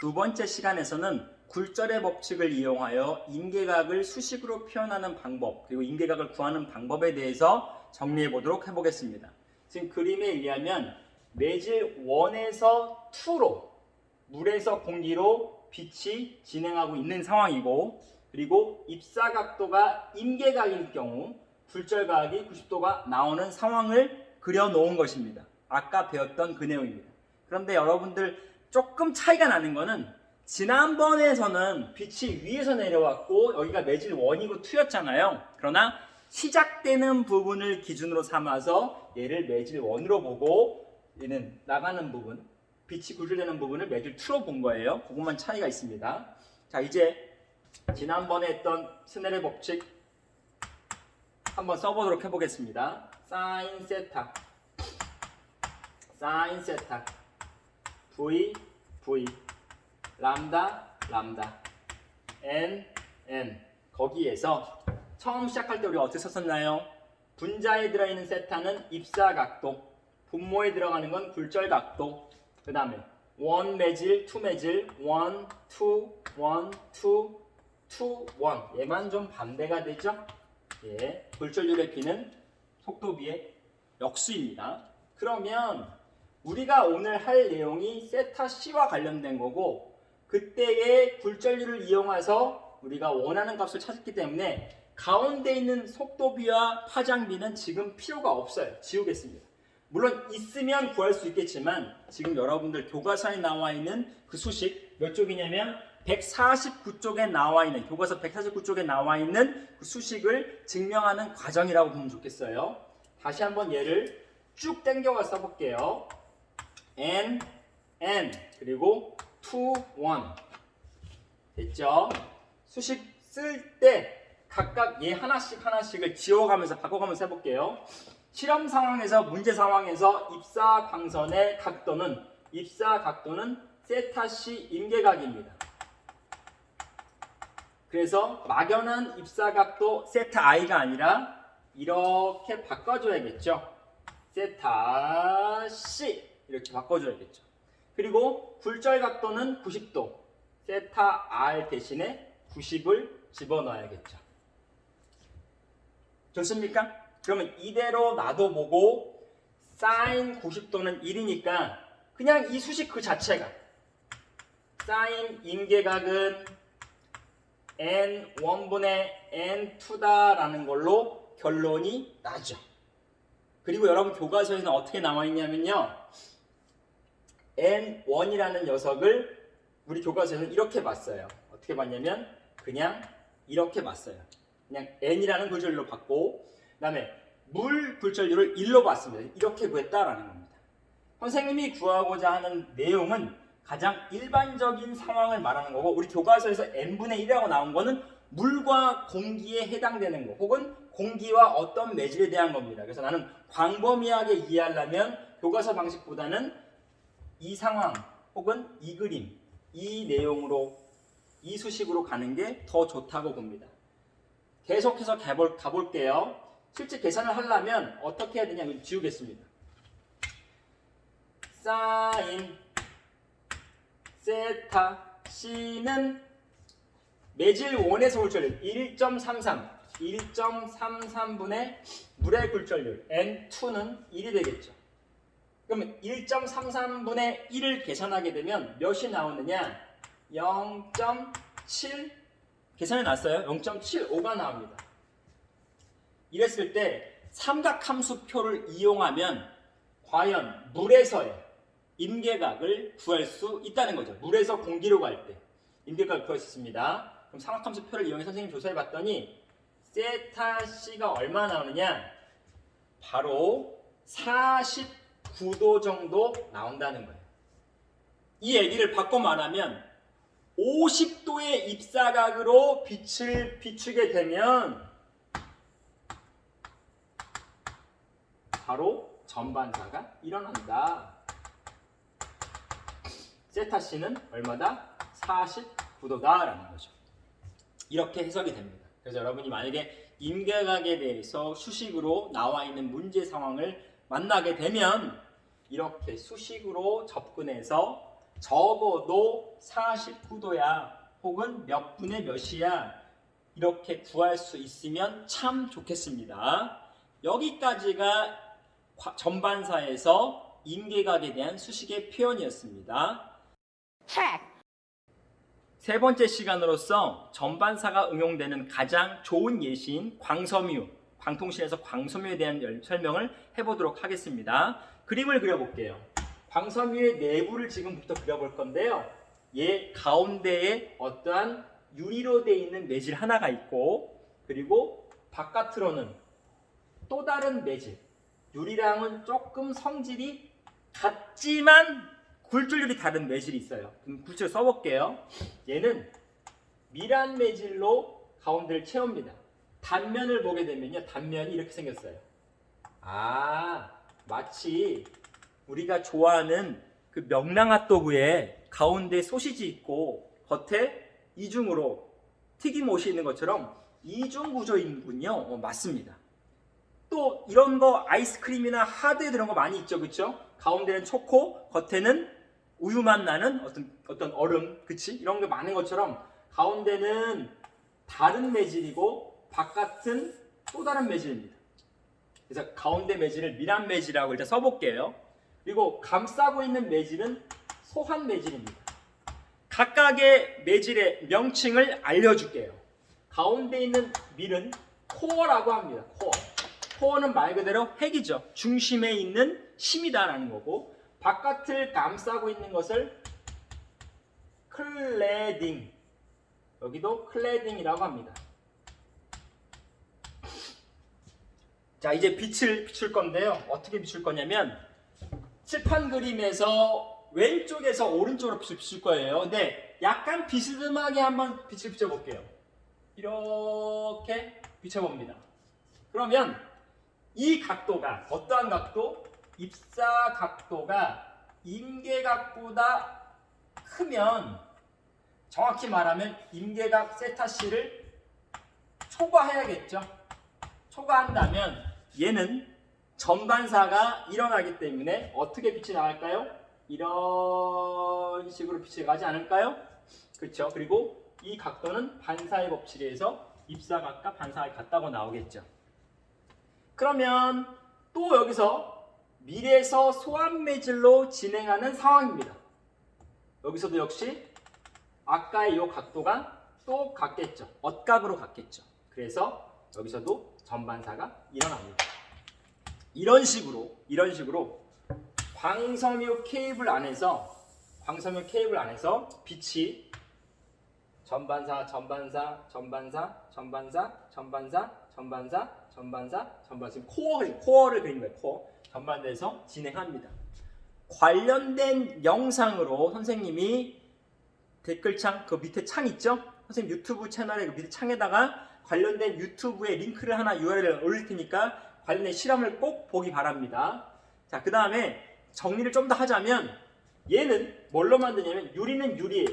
두 번째 시간에서는 굴절의 법칙을 이용하여 임계각을 수식으로 표현하는 방법, 그리고 임계각을 구하는 방법에 대해서 정리해 보도록 해보겠습니다. 지금 그림에 의하면 매질 1에서 2로 물에서 공기로 빛이 진행하고 있는 상황이고, 그리고 입사각도가 임계각일 경우 굴절각이 90도가 나오는 상황을 그려놓은 것입니다. 아까 배웠던 그 내용입니다. 그런데 여러분들 조금 차이가 나는 거는 지난번에서는 빛이 위에서 내려왔고 여기가 매질 1이고 2였잖아요. 그러나 시작되는 부분을 기준으로 삼아서 얘를 매질 1으로 보고 얘는 나가는 부분, 빛이 굴절되는 부분을 매질 2로 본 거예요. 그것만 차이가 있습니다. 자, 이제 지난번에 했던 스넬의 법칙 한번 써보도록 해보겠습니다. 사인 세타 V 람다 N 거기에서 처음 시작할 때 우리가 어떻게 썼었나요? 분자에 들어있는 세타는 입사각도, 분모에 들어가는 건 굴절각도, 그 다음에 1 매질, 2 매질, 1, 2, 1 얘만 좀 반대가 되죠? 예, 굴절률의 B는 속도 B의 역수입니다. 그러면 우리가 오늘 할 내용이 세타 C와 관련된 거고, 그때의 굴절률을 이용해서 우리가 원하는 값을 찾았기 때문에 가운데 있는 속도 B와 파장 B는 지금 필요가 없어요. 지우겠습니다. 물론 있으면 구할 수 있겠지만 지금 여러분들 교과서에 나와 있는 그 수식 몇 쪽이냐면 149쪽에 나와 있는, 교과서 149쪽에 나와 있는 그 수식을 증명하는 과정이라고 보면 좋겠어요. 다시 한번 얘를 쭉 당겨가 써볼게요. N 그리고 2, 1 됐죠? 수식 쓸 때 각각 얘 하나씩을 지워가면서 바꿔가면서 해볼게요. 실험 상황에서, 문제 상황에서 입사광선의 각도는 세타 C 임계각입니다. 그래서 막연한 입사각도 세타 I가 아니라 이렇게 바꿔줘야겠죠. 세타 C 이렇게 바꿔줘야겠죠. 그리고 굴절 각도는 90도, 세타 R 대신에 90을 집어넣어야겠죠. 좋습니까? 그러면 이대로 놔둬보고 사인 90도는 1이니까 그냥 이 수식 그 자체가 사인 임계각은 N1분의 N2다라는 걸로 결론이 나죠. 그리고 여러분 교과서에는 어떻게 나와 있냐면요, N1이라는 녀석을 우리 교과서에는 이렇게 봤어요. 어떻게 봤냐면 그냥 이렇게 봤어요. 그냥 N이라는 굴절률로 봤고, 그 다음에 물 굴절률을 1로 봤습니다. 이렇게 구했다라는 겁니다. 선생님이 구하고자 하는 내용은 가장 일반적인 상황을 말하는 거고, 우리 교과서에서 n분의 1이라고 나온 거는 물과 공기에 해당되는 거, 혹은 공기와 어떤 매질에 대한 겁니다. 그래서 나는 광범위하게 이해하려면 교과서 방식보다는 이 상황 혹은 이 그림, 이 내용으로, 이 수식으로 가는 게 더 좋다고 봅니다. 계속해서 가볼게요. 실제 계산을 하려면 어떻게 해야 되냐, 지우겠습니다. 사인 세타 C는 매질 1에서 굴절률 1.33분의 물의 굴절률 N2는 1이 되겠죠. 그러면 1.33분의 1을 계산하게 되면 몇이 나오느냐? 0.7 계산해 놨어요. 0.75가 나옵니다. 이랬을 때 삼각함수표를 이용하면 과연 물에서의 임계각을 구할 수 있다는 거죠. 물에서 공기로 갈 때 임계각을 구할 수 있습니다. 그럼 삼각함수표를 이용해 선생님 조사해 봤더니 세타 C가 얼마 나오느냐? 바로 49도 정도 나온다는 거예요. 이 얘기를 바꿔 말하면 50도의 입사각으로 빛을 비추게 되면 바로 전반사가 일어난다. 세타 C는 얼마다? 49도다라는 거죠. 이렇게 해석이 됩니다. 그래서 여러분이 만약에 임계각에 대해서 수식으로 나와 있는 문제 상황을 만나게 되면 이렇게 수식으로 접근해서 적어도 49도야 혹은 몇 분의 몇이야 이렇게 구할 수 있으면 참 좋겠습니다. 여기까지가 전반사에서 임계각에 대한 수식의 표현이었습니다. 세 번째 시간으로서 전반사가 응용되는 가장 좋은 예시인 광섬유, 광통신에서 광섬유에 대한 설명을 해보도록 하겠습니다. 그림을 그려볼게요. 광섬유의 내부를 지금부터 그려볼 건데요. 얘 가운데에 어떠한 유리로 되어 있는 매질 하나가 있고, 그리고 바깥으로는 또 다른 매질, 유리랑은 조금 성질이 같지만 굴절률이 다른 매질이 있어요. 그럼 굴절 써볼게요. 얘는 미란 매질로 가운데를 채웁니다. 단면을 보게 되면요, 단면이 이렇게 생겼어요. 마치 우리가 좋아하는 그 명랑핫도그에 가운데 소시지 있고 겉에 이중으로 튀김옷이 있는 것처럼 이중 구조이군요. 맞습니다. 또 이런 거 아이스크림이나 하드에 들어간 거 많이 있죠, 그렇죠? 가운데는 초코, 겉에는 우유맛 나는 어떤 얼음, 그치? 이런 게 많은 것처럼 가운데는 다른 매질이고 바깥은 또 다른 매질입니다. 그래서 가운데 매질을 미란 매질이라고 일단 써볼게요. 그리고 감싸고 있는 매질은 소한 매질입니다. 각각의 매질의 명칭을 알려줄게요. 가운데 있는 밀은 코어라고 합니다. 코어. 코어는 말 그대로 핵이죠. 중심에 있는 심이다라는 거고, 바깥을 감싸고 있는 것을 클레딩, 여기도 클레딩이라고 합니다. 자, 이제 빛을 비출 건데요. 어떻게 비출 거냐면 칠판 그림에서 왼쪽에서 오른쪽으로 빛을 비출 거예요. 근데 약간 비스듬하게 한번 빛을 비춰볼게요. 이렇게 비춰봅니다. 그러면 이 각도가 어떠한 각도? 입사 각도가 임계각보다 크면, 정확히 말하면 임계각 세타C를 초과해야겠죠. 초과한다면 얘는 전반사가 일어나기 때문에 어떻게 빛이 나갈까요? 이런 식으로 빛이 나가지 않을까요? 그렇죠. 그리고 이 각도는 반사의 법칙에 의해서 입사각과 반사각이 같다고 나오겠죠. 그러면 또 여기서 밀에서 소환매질로 진행하는 상황입니다. 여기서도 역시 아까의 이 각도가 또 같겠죠. 엇각으로 같겠죠. 그래서 여기서도 전반사가 일어납니다. 이런 식으로 광섬유 케이블 안에서 빛이 전반사 지금 코어를 그린 거예요. 코어. 전반대에서 진행합니다. 관련된 영상으로 선생님이 댓글창 그 밑에 창 있죠? 선생님 유튜브 채널에 그 밑에 창에다가 관련된 유튜브에 링크를 하나 URL을 올릴 테니까 관련된 실험을 꼭 보기 바랍니다. 자, 그 다음에 정리를 좀 더 하자면 얘는 뭘로 만드냐면 유리는 유리예요.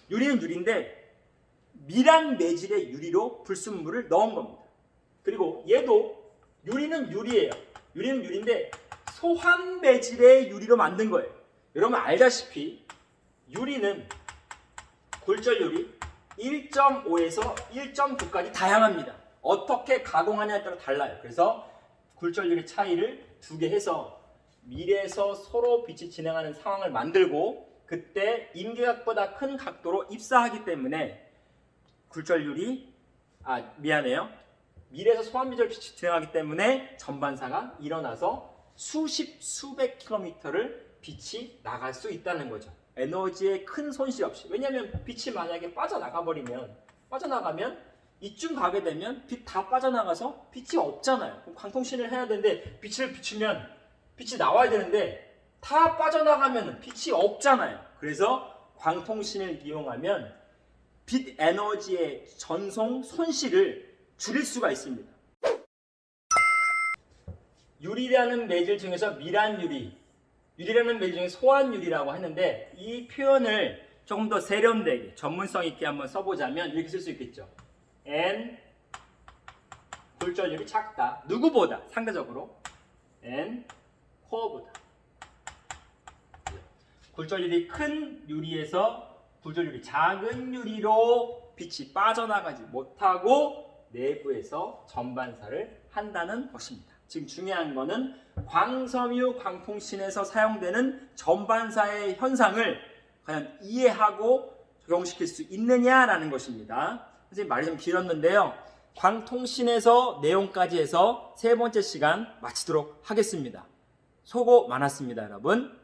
유리는 유리인데 미란 매질의 유리로 불순물을 넣은 겁니다. 그리고 얘도 유리는 유리예요. 유리는 유리인데 소환 매질의 유리로 만든 거예요. 여러분 알다시피 유리는 굴절 유리 1.5에서 1.9까지 다양합니다. 어떻게 가공하냐에 따라 달라요. 그래서 굴절 유리 차이를 두 개 해서 밀에서 서로 빛이 진행하는 상황을 만들고, 그때 임계각보다 큰 각도로 입사하기 때문에 밀에서 소환미절 빛이 진행하기 때문에 전반사가 일어나서 수백 킬로미터를 빛이 나갈 수 있다는 거죠. 에너지의 큰 손실 없이. 왜냐하면 빛이 만약에 빠져나가면 이쯤 가게 되면 빛 다 빠져나가서 빛이 없잖아요. 그럼 광통신을 해야 되는데 빛을 비추면 빛이 나와야 되는데 다 빠져나가면 빛이 없잖아요. 그래서 광통신을 이용하면 빛 에너지의 전송 손실을 줄일 수가 있습니다. 유리라는 매질 중에서 유리라는 매질 중에 소환유리라고 하는데, 이 표현을 조금 더 세련되게 전문성 있게 한번 써보자면 이렇게 쓸 수 있겠죠. N 굴절율이 작다. 누구보다 상대적으로 N 코어보다. 굴절율이 큰 유리에서 굴절율이 작은 유리로 빛이 빠져나가지 못하고 내부에서 전반사를 한다는 것입니다. 지금 중요한 거는 광섬유 광통신에서 사용되는 전반사의 현상을 과연 이해하고 적용시킬 수 있느냐라는 것입니다. 선생님 말이 좀 길었는데요. 광통신에서 내용까지 해서 세 번째 시간 마치도록 하겠습니다. 수고 많았습니다, 여러분.